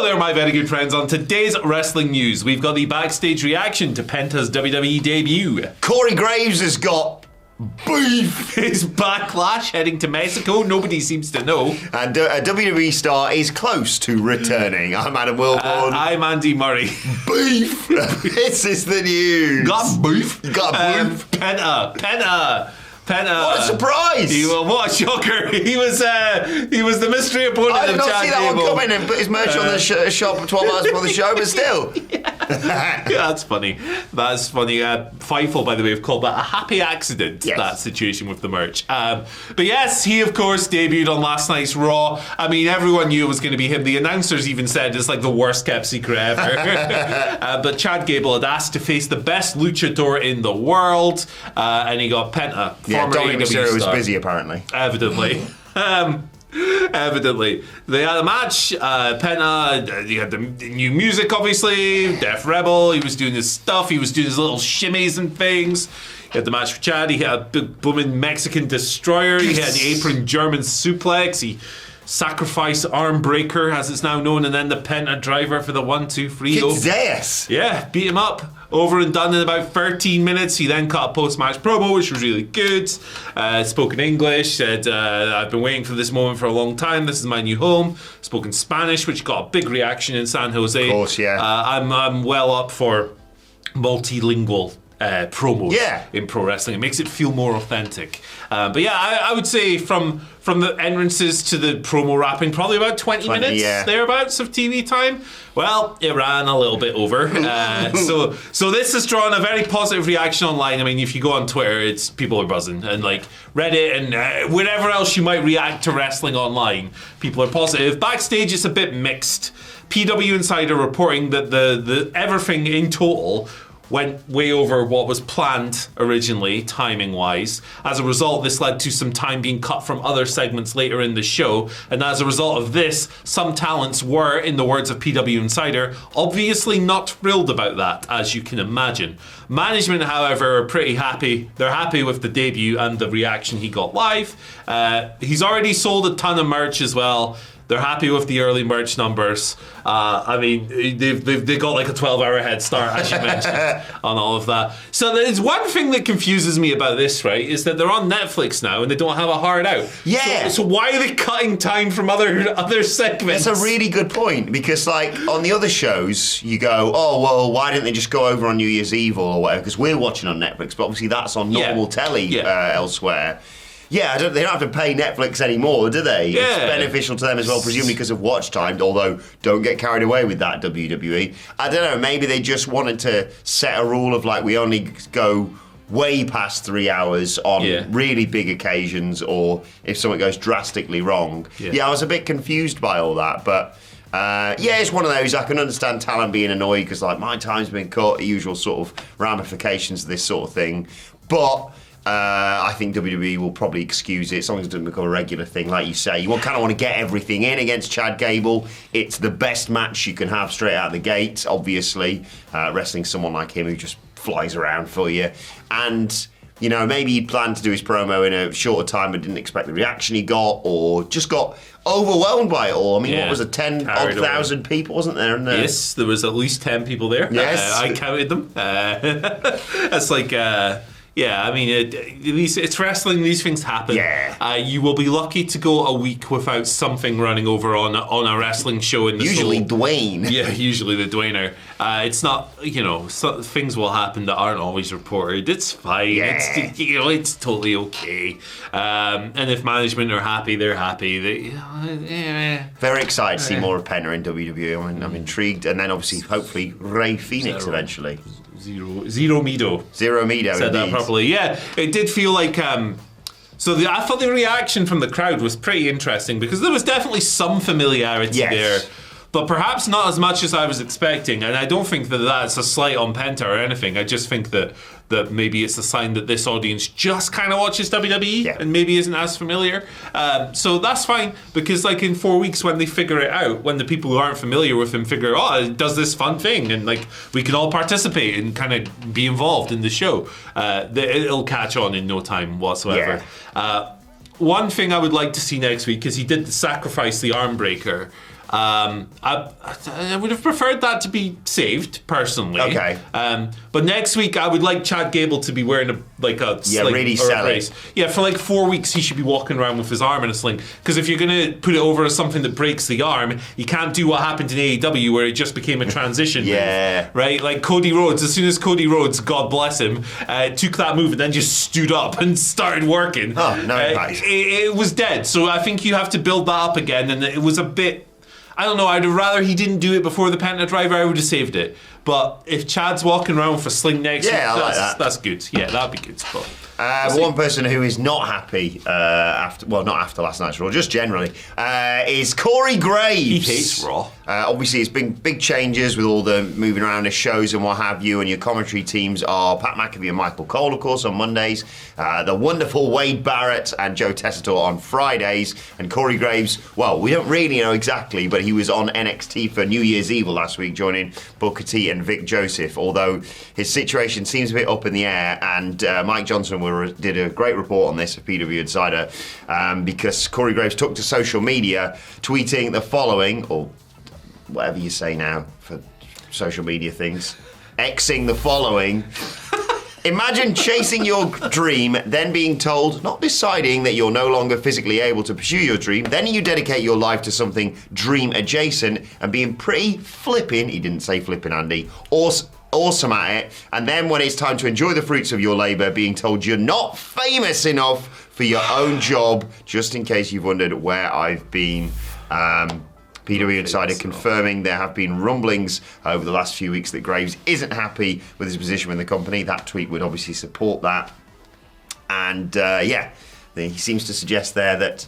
Hello there, my very good friends. On today's wrestling news, we've got the backstage reaction to Penta's WWE debut. Corey Graves has got beef. His Backlash heading to Mexico. Nobody seems to know. And a WWE star is close to returning. I'm Adam Wilborn. I'm Andy Murray. Beef. This is the news. Got beef. Got beef. Penta. What a surprise! What a shocker! He was the mystery opponent. I did not see that Gable. one coming and put his merch on the shop 12 hours before the show, but still. Yeah, that's funny. That's funny. Fightful, by the way, have called that a happy accident, yes. That situation with the merch. But yes, he, of course, debuted on last night's Raw. I mean, everyone knew it was going to be him. The announcers even said it's like the worst kept secret ever. But Chad Gable had asked to face the best luchador in the world, and he got Penta. Yeah, Dominic Mysterio was star. Busy, apparently. Evidently. Evidently. They had a match. Penta, he had the new music, obviously. Def Rebel. He was doing his stuff. He was doing his little shimmies and things. He had the match with Chad. He had a big booming Mexican destroyer. He had the apron German suplex. He sacrifice arm breaker, as it's now known, and then the Penta driver for the 1-2-3. Kicked his ass. Yeah, beat him up. Over and done in about 13 minutes. He then cut a post-match promo, which was really good. Spoke in English, said, I've been waiting for this moment for a long time. This is my new home. Spoke in Spanish, which got a big reaction in San Jose. Of course, yeah. I'm well up for multilingual promos in pro wrestling. It makes it feel more authentic. But yeah, I would say from the entrances to the promo wrapping, probably about 20 minutes, thereabouts of TV time. Well, it ran a little bit over. So this has drawn a very positive reaction online. I mean, if you go on Twitter, it's people are buzzing. And like Reddit and wherever else you might react to wrestling online, people are positive. Backstage, it's a bit mixed. PW Insider reporting that the everything in total went way over what was planned originally, timing-wise. As a result, this led to some time being cut from other segments later in the show. And as a result of this, some talents were, in the words of PW Insider, obviously not thrilled about that, as you can imagine. Management, however, are pretty happy. They're happy with the debut and the reaction he got live. He's already sold a ton of merch as well. They're happy with the early merch numbers. I mean, they've got like a 12-hour head start, as you mentioned, on all of that. So there's one thing that confuses me about this, right, is that they're on Netflix now and they don't have a hard out. Yeah. So why are they cutting time from other segments? That's a really good point, because like on the other shows, you go, oh, well, why didn't they just go over on New Year's Eve or whatever? Because we're watching on Netflix, but obviously that's on normal telly elsewhere. Yeah, they don't have to pay Netflix anymore, do they? Yeah. It's beneficial to them as well, presumably because of watch time, although don't get carried away with that, WWE. I don't know, maybe they just wanted to set a rule of like we only go way past 3 hours on really big occasions, or if something goes drastically wrong. Yeah, I was a bit confused by all that, but it's one of those. I can understand talent being annoyed because like my time's been cut, the usual sort of ramifications of this sort of thing. But I think WWE will probably excuse it as long as it doesn't become a regular thing. Like you say, you kind of want to get everything in against Chad Gable. It's the best match you can have straight out of the gate, obviously. Wrestling someone like him who just flies around for you. And, you know, maybe he'd planned to do his promo in a shorter time but didn't expect the reaction he got, or just got overwhelmed by it all. I mean, what was it, 10,000 people, wasn't there? Yes, there was at least 10 people there. Yes. I counted them. That's like... yeah, I mean, it's wrestling. These things happen. Yeah. You will be lucky to go a week without something running over on a wrestling show in the usually soul. Dwayne. Yeah, usually the Dwayner. It's not, things will happen that aren't always reported. It's fine. Yeah. It's totally okay. And if management are happy, they're happy. Very excited to see more of Penta in WWE. I'm intrigued, and then obviously, hopefully, Rey Fenix eventually. Zero Mido. Zero Mido, said indeed. that properly. Yeah, it did feel like... I thought the reaction from the crowd was pretty interesting because there was definitely some familiarity there. But perhaps not as much as I was expecting, and I don't think that that's a slight on Penta or anything. I just think that maybe it's a sign that this audience just kind of watches WWE and maybe isn't as familiar. So that's fine, because like in 4 weeks when they figure it out, when the people who aren't familiar with him figure, it does this fun thing, and like we can all participate and kind of be involved in the show, it'll catch on in no time whatsoever. One thing I would like to see next week, because he did sacrifice the arm breaker. I would have preferred that to be saved, personally. Okay. But next week, I would like Chad Gable to be wearing a sling really or sell a it. brace. Yeah, for like 4 weeks, he should be walking around with his arm in a sling. Because if you're going to put it over as something that breaks the arm, you can't do what happened in AEW where it just became a transition Yeah. move. Right? Like Cody Rhodes, as soon as Cody Rhodes, God bless him, took that move and then just stood up and started working. Oh, no impact. It was dead. So I think you have to build that up again. And it was a bit... I don't know, I'd rather he didn't do it before the Penta driver, I would have saved it. But if Chad's walking around with a sling next week, I like that. That's good. Yeah, that'd be good. But one person who is not happy not after last night's Raw, just generally, is Corey Graves. He hates Raw. Obviously, it's been big changes with all the moving around the shows and what have you, and your commentary teams are Pat McAfee and Michael Cole, of course, on Mondays, the wonderful Wade Barrett and Joe Tessitore on Fridays, and Corey Graves, well, we don't really know exactly, but he was on NXT for New Year's Eve last week, joining Booker T and Vic Joseph, although his situation seems a bit up in the air, and Mike Johnson did a great report on this of PW Insider, because Corey Graves took to social media, tweeting the following, or whatever you say now for social media things, Xing the following. Imagine chasing your dream, then being told, not deciding that you're no longer physically able to pursue your dream, then you dedicate your life to something dream adjacent and being pretty flipping, he didn't say flipping, Andy, awesome at it, and then when it's time to enjoy the fruits of your labour, being told you're not famous enough for your own job, just in case you've wondered where I've been. PW Insider confirming there have been rumblings over the last few weeks that Graves isn't happy with his position with the company. That tweet would obviously support that. And he seems to suggest there that,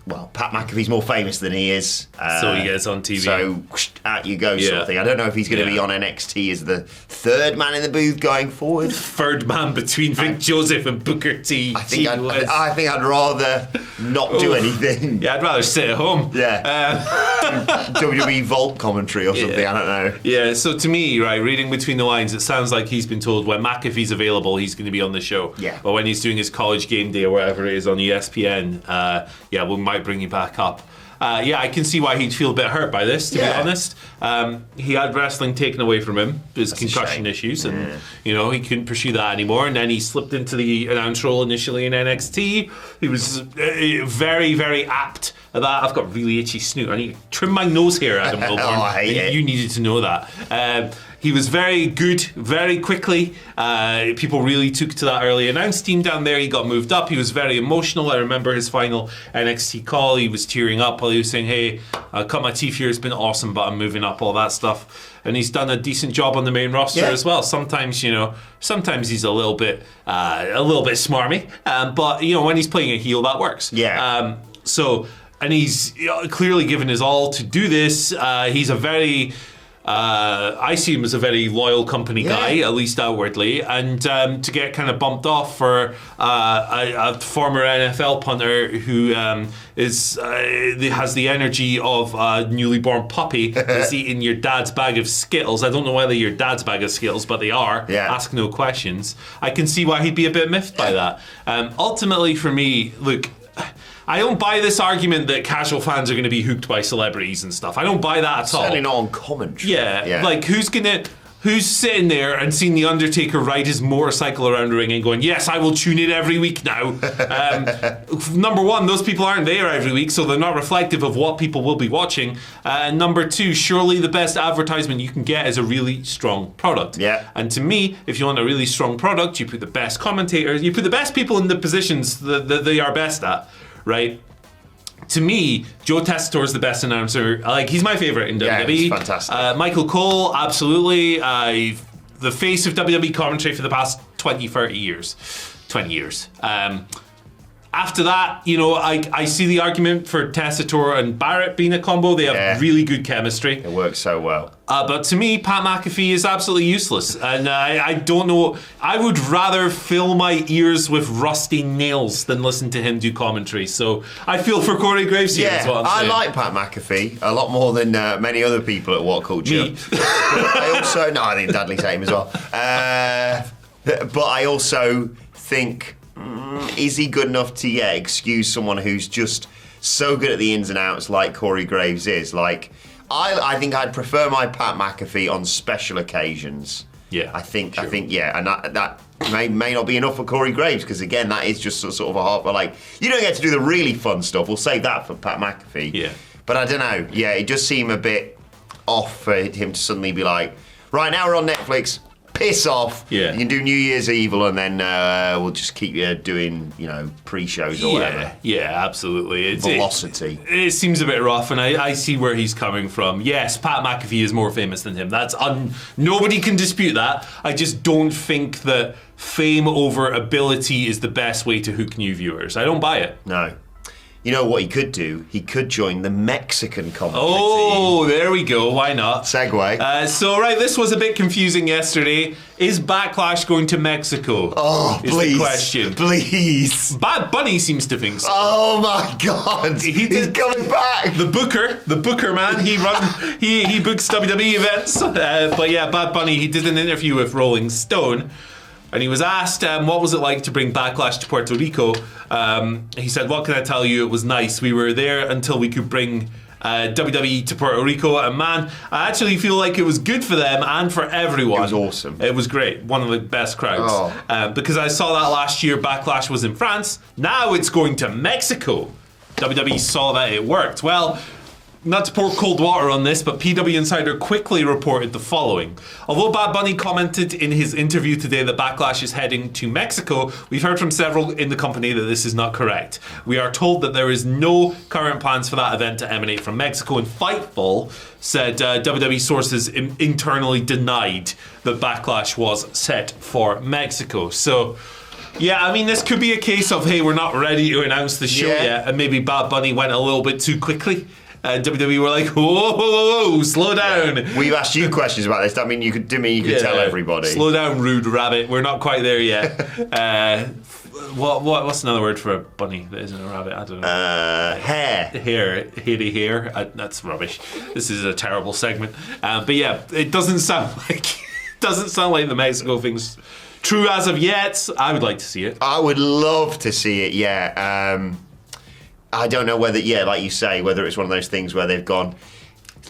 well, Pat McAfee's more famous than he is. So he gets on TV. So out you go, sort of thing. I don't know if he's going to be on NXT as the third man in the booth going forward. Third man between Vic Joseph and Booker T. I think I'd rather not do anything. Yeah, I'd rather sit at home. Yeah. WWE Vault commentary or something, I don't know. Yeah, so to me, right, reading between the lines, it sounds like he's been told when McAfee's available, he's going to be on the show. Yeah. Or when he's doing his college game day or whatever it is on ESPN, we might bring you back up. I can see why he'd feel a bit hurt by this, to be honest. He had wrestling taken away from him, his concussion issues, and he couldn't pursue that anymore. And then he slipped into the announce role initially in NXT. He was very, very apt at that. I've got really itchy snoot. I need to trim my nose hair, Adam Wilborn. I hate it. You needed to know that. He was very good, very quickly. People really took to that early announce team down there. He got moved up. He was very emotional. I remember his final NXT call. He was tearing up while he was saying, "Hey, I cut my teeth here. It's been awesome, but I'm moving up," all that stuff. And he's done a decent job on the main roster as well. Sometimes he's a little bit smarmy. But when he's playing a heel, that works. Yeah. And he's clearly given his all to do this. He's a very... I see him as a very loyal company guy, at least outwardly, and to get kind of bumped off for a former NFL punter who has the energy of a newly born puppy that's eating your dad's bag of Skittles. I don't know whether your dad's bag of Skittles, but they are. Yeah. Ask no questions. I can see why he'd be a bit miffed by that. Ultimately, for me, look, I don't buy this argument that casual fans are going to be hooked by celebrities and stuff. I don't buy that at all. Certainly not on commentary. Yeah. Like who's sitting there and seeing The Undertaker ride his motorcycle around the ring and going, yes, I will tune in every week now. Number one, those people aren't there every week, so they're not reflective of what people will be watching. Number two, surely the best advertisement you can get is a really strong product. Yeah. And to me, if you want a really strong product, you put the best commentators, you put the best people in the positions that they are best at. Right? To me, Joe Tessitore is the best announcer. Like, he's my favorite in WWE. Yeah, he's fantastic. Michael Cole, absolutely. The face of WWE commentary for the past 20 years. After that, I see the argument for Tessitore and Barrett being a combo. They have really good chemistry. It works so well. But to me, Pat McAfee is absolutely useless. And I don't know. I would rather fill my ears with rusty nails than listen to him do commentary. So I feel for Corey Graves here. Yeah, is what I'm saying. I like Pat McAfee a lot more than many other people at WhatCulture. Me. I think Dudley's hate him as well. But I also think... is he good enough to excuse someone who's just so good at the ins and outs like Corey Graves is. Like, I think I'd prefer my Pat McAfee on special occasions. Yeah, I think, yeah, and that may not be enough for Corey Graves, because again, that is just sort of a heart. But like, you don't get to do the really fun stuff. We'll save that for Pat McAfee. Yeah, but I don't know. Yeah, it does seem a bit off for him to suddenly be like, right now we're on Netflix. Piss off. Yeah. You can do New Year's Evil, and then we'll just keep you doing, pre-shows or whatever. Yeah, absolutely. Velocity. It seems a bit rough, and I see where he's coming from. Yes, Pat McAfee is more famous than him. Nobody can dispute that. I just don't think that fame over ability is the best way to hook new viewers. I don't buy it. No. You know what he could do? He could join the Mexican commentary Oh, there we go. Why not? Segue. This was a bit confusing yesterday. Is Backlash going to Mexico? Oh, is please. The question. Please. Bad Bunny seems to think so. Oh my God. He's coming back. The Booker man, he books WWE events. But yeah, Bad Bunny, he did an interview with Rolling Stone. And he was asked, what was it like to bring Backlash to Puerto Rico? He said, what can I tell you? It was nice. We were there until we could bring WWE to Puerto Rico. And man, I actually feel like it was good for them and for everyone. It was awesome. It was great. One of the best crowds. Because I saw that last year, Backlash was in France. Now it's going to Mexico. WWE saw that it worked. Well, not to pour cold water on this, but PW Insider quickly reported the following. Although Bad Bunny commented in his interview today that Backlash is heading to Mexico, we've heard from several in the company that this is not correct. We are told that there is no current plans for that event to emanate from Mexico, and Fightful said WWE sources internally denied that Backlash was set for Mexico. So, yeah, I mean, this could be a case of, hey, we're not ready to announce the show yet, and maybe Bad Bunny went a little bit too quickly. WWE were like, whoa, slow down. Yeah. We've asked you questions about this. I mean, you could tell everybody. Slow down, rude rabbit. We're not quite there yet. What's another word for a bunny that isn't a rabbit? I don't know. Hairy hair. That's rubbish. This is a terrible segment. But yeah, it doesn't sound like the Mexico thing's true as of yet. I would like to see it. I would love to see it. Yeah. I don't know whether, like you say, whether it's one of those things where they've gone,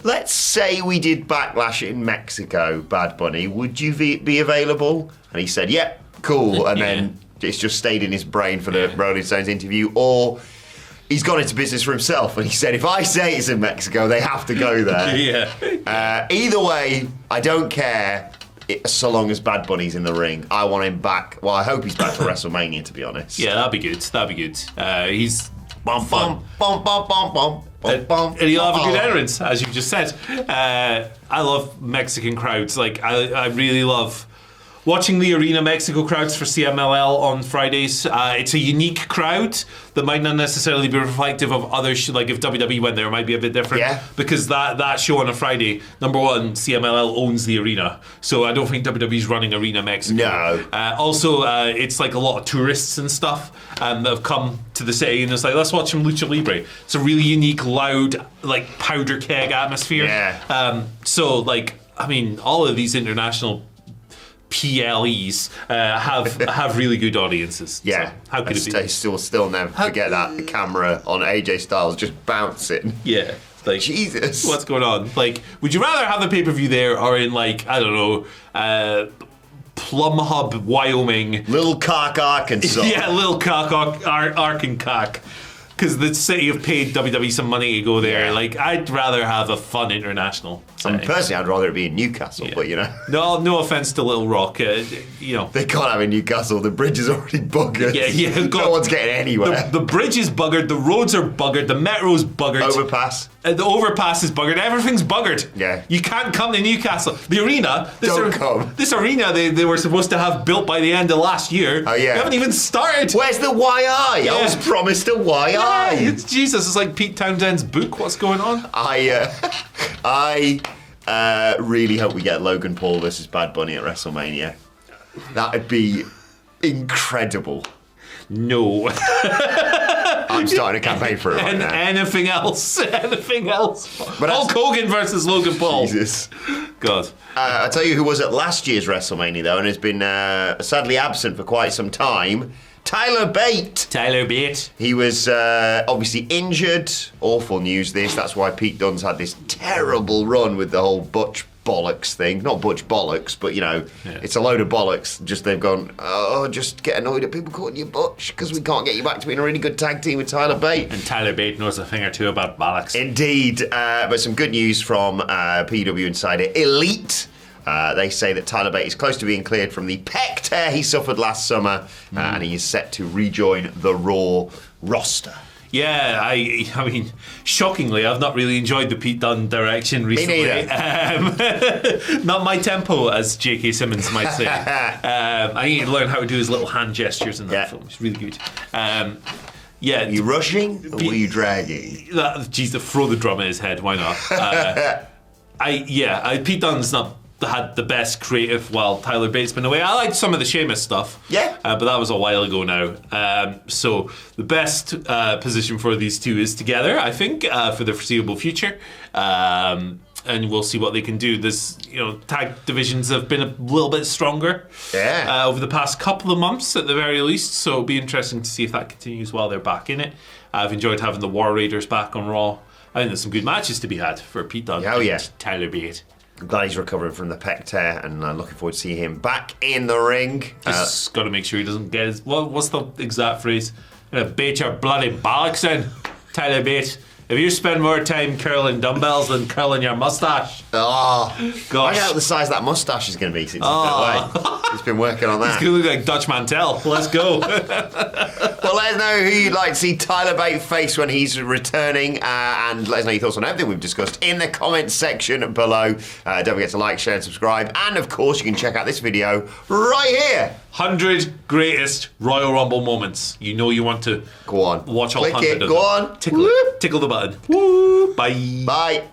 let's say we did Backlash in Mexico, Bad Bunny, would you be available? And he said, yeah, cool. And then it's just stayed in his brain for the Rolling Stones interview. Or he's gone into business for himself and he said, if I say it's in Mexico, they have to go there. Either way, I don't care. So long as Bad Bunny's in the ring, I want him back. Well, I hope he's back for WrestleMania, to be honest. Yeah, that'd be good. He's bum, bum, bum, bum, bum, bum, bum, bum, and he'll have a good entrance, as you just said. I love Mexican crowds. Like, I really love watching the Arena Mexico crowds for CMLL on Fridays. It's a unique crowd that might not necessarily be reflective of other like if WWE went there, it might be a bit different. Yeah. Because that show on a Friday, number one, CMLL owns the arena, so I don't think WWE's running Arena Mexico. No. Also, it's like a lot of tourists and stuff that have come to the city, and it's like, let's watch some Lucha Libre. It's a really unique, loud, like powder keg atmosphere. Yeah. So, like, I mean, all of these international PLEs have really good audiences. Yeah. So how could it be? I still never forget that camera on AJ Styles just bouncing. Yeah. Like, Jesus. What's going on? Like, would you rather have the pay-per-view there or in, like, I don't know, Plum Hub, Wyoming? Little Cock, Arkansas. Yeah, Little Cock, Arkansas. Because the city have paid WWE some money to go there. Yeah. Like, I'd rather have a fun international setting. Personally, I'd rather it be in Newcastle, but you know. No offense to Little Rock, you know. They can't have in Newcastle. The bridge is already buggered. Yeah. No one's getting anywhere. The bridge is buggered. The roads are buggered. The metro's buggered. Overpass. The overpass is buggered. Everything's buggered. Yeah. You can't come to Newcastle. The arena. Come. This arena they were supposed to have built by the end of last year. Oh, yeah. They haven't even started. Where's the YI? Yeah. I was promised a YI. Yeah, it's Jesus. It's like Pete Townshend's book. What's going on? I really hope we get Logan Paul versus Bad Bunny at WrestleMania. That'd be incredible. No. I'm starting a campaign for it right now. Anything else? But Hulk Hogan versus Logan Paul. Jesus. God. I'll tell you who was at last year's WrestleMania, though, and has been sadly absent for quite some time. Tyler Bate. Tyler Bate. He was obviously injured. Awful news this. That's why Pete Dunne's had this terrible run with the whole Butch bollocks thing. Not Butch bollocks, but it's a load of bollocks. Just they've gone, just get annoyed at people calling you Butch because we can't get you back to being a really good tag team with Tyler Bate. And Tyler Bate knows a thing or two about bollocks. Indeed. But some good news from PW Insider Elite. They say that Tyler Bate is close to being cleared from the pec tear he suffered last summer, and he is set to rejoin the Raw roster. Yeah, I mean, shockingly, I've not really enjoyed the Pete Dunne direction recently. Me neither. Not my tempo, as J.K. Simmons might say. I need to learn how to do his little hand gestures in that film. It's really good. Yeah. Are you rushing or were you dragging? Throw the drum at his head. Why not? Pete Dunne's not had the best creative while Tyler Bate's been away. I liked some of the Sheamus stuff. Yeah. But that was a while ago now. So the best position for these two is together, I think, for the foreseeable future. And we'll see what they can do. This, tag divisions have been a little bit stronger over the past couple of months at the very least. So it'll be interesting to see if that continues while they're back in it. I've enjoyed having the War Raiders back on Raw. I think there's some good matches to be had for Pete Dunne and Tyler Bate. I'm glad he's recovering from the pec tear, and I'm looking forward to seeing him back in the ring. Just got to make sure he doesn't get his... What's the exact phrase? Bait your bloody bollocks in, Tyler Bate. If you spend more time curling dumbbells than curling your mustache. Oh, gosh. I know what the size of that mustache is going to be since he's been away. He's been working on that. He's going to look like Dutch Mantel. Let's go. Well, let us know who you'd like to see Tyler Bate face when he's returning, and let us know your thoughts on everything we've discussed in the comments section below. Don't forget to like, share, and subscribe. And, of course, you can check out this video right here. 100 greatest Royal Rumble moments. You know you want to go on. Watch all Click 100 it. of Go them. on. Tickle the button. Woo. Bye. Bye.